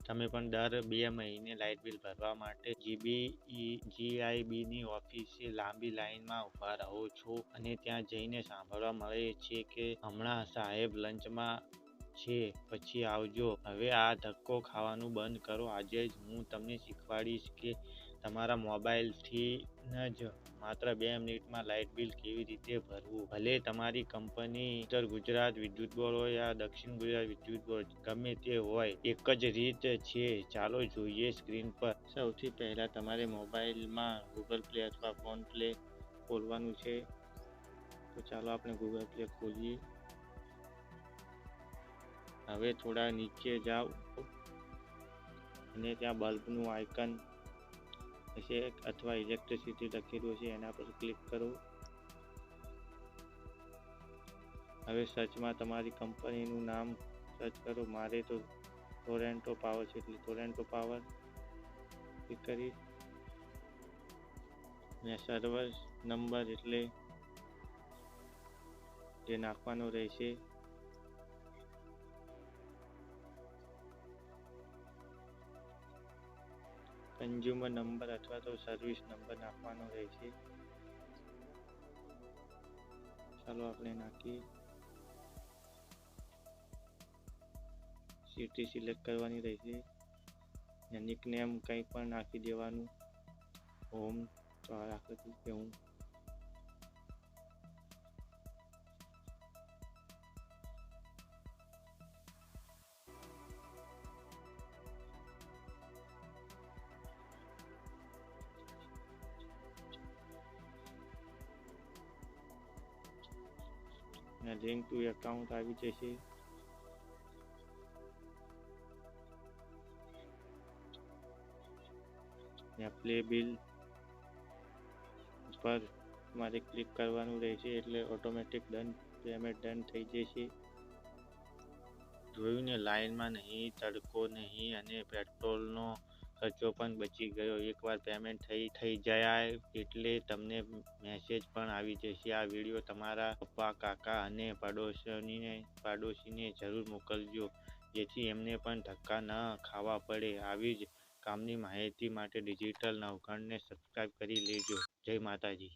તમે પણ દર 2 મહિને લાઇટ બિલ ભરવા માટે GIBની ઓફિસે લાંબી લાઇનમાં ઊભા રહો છો અને ત્યાં જઈને સાંભળવા મળે છે કે હમણાં સાહેબ લંચમાં છે, પછી આવજો. હવે આ ધક્કો ખાવાનું બંધ કરો. આજે જ હું તમને શીખવાડીશ કે તમારા મોબાઈલથી જ માત્ર 2 મિનિટમાં લાઇટ બિલ કેવી રીતે ભરવું. ભલે તમારી કંપની ઉત્તર ગુજરાત વિદ્યુત બોર્ડ હોય યા દક્ષિણ ગુજરાત વિદ્યુત બોર્ડ, ગમે તે હોય, એક જ રીત છે. ચાલો જોઈએ સ્ક્રીન પર. સૌથી પહેલા તમારે મોબાઈલમાં ગૂગલ પ્લે અથવા ફોન પ્લે ખોલવાનું છે. તો ચાલો આપણે ગૂગલ પ્લે ખોલીએ. હવે થોડા નીચે જાઓ અને ત્યાં બલ્બનું આઇકન હશે અથવા ઇલેક્ટ્રિસિટી લખેલું હશે, એના પર ક્લિક કરો. હવે સર્ચમાં તમારી કંપનીનું નામ સર્ચ કરો. મારે તો ટોરેન્ટો પાવર છે એટલે ટોરેન્ટો પાવર ક્લિક કરી અને સર્વર નંબર એટલે જે નાખવાનો રહેશે. કન્ઝ્યુમર નંબર અથવા તો સર્વિસ નંબર નાખવાનો રહેશે. ચાલો આપણે નાખીએ. સિટી સિલેક્ટ કરવાની રહેશે. નિકનેમ કંઈ પણ નાખી દેવાનું. હોમ તો આ રાખી કે હું લિંક ટુ એકાઉન્ટ આવી જશે. પ્લે બિલ પર તમારે ક્લિક કરવાનું રહેશે એટલે ઓટોમેટિક પેમેન્ટ ડન થઈ જશે. જોયું ને, લાઇનમાં નહીં, તડકો નહીં અને પેટ્રોલનો ખર્ચો પણ બચી ગયો. એકવાર પેમેન્ટ થઈ જાય એટલે તમને મેસેજ પણ આવી જશે. આ વિડીયો તમારા પપ્પા, કાકા અને પાડોશીને જરૂર મોકલજો, જેથી એમને પણ ધક્કા ન ખાવા પડે. આવી જ કામની માહિતી માટે ડિજિટલ નવઘણને સબસ્ક્રાઇબ કરી લેજો. જય માતાજી.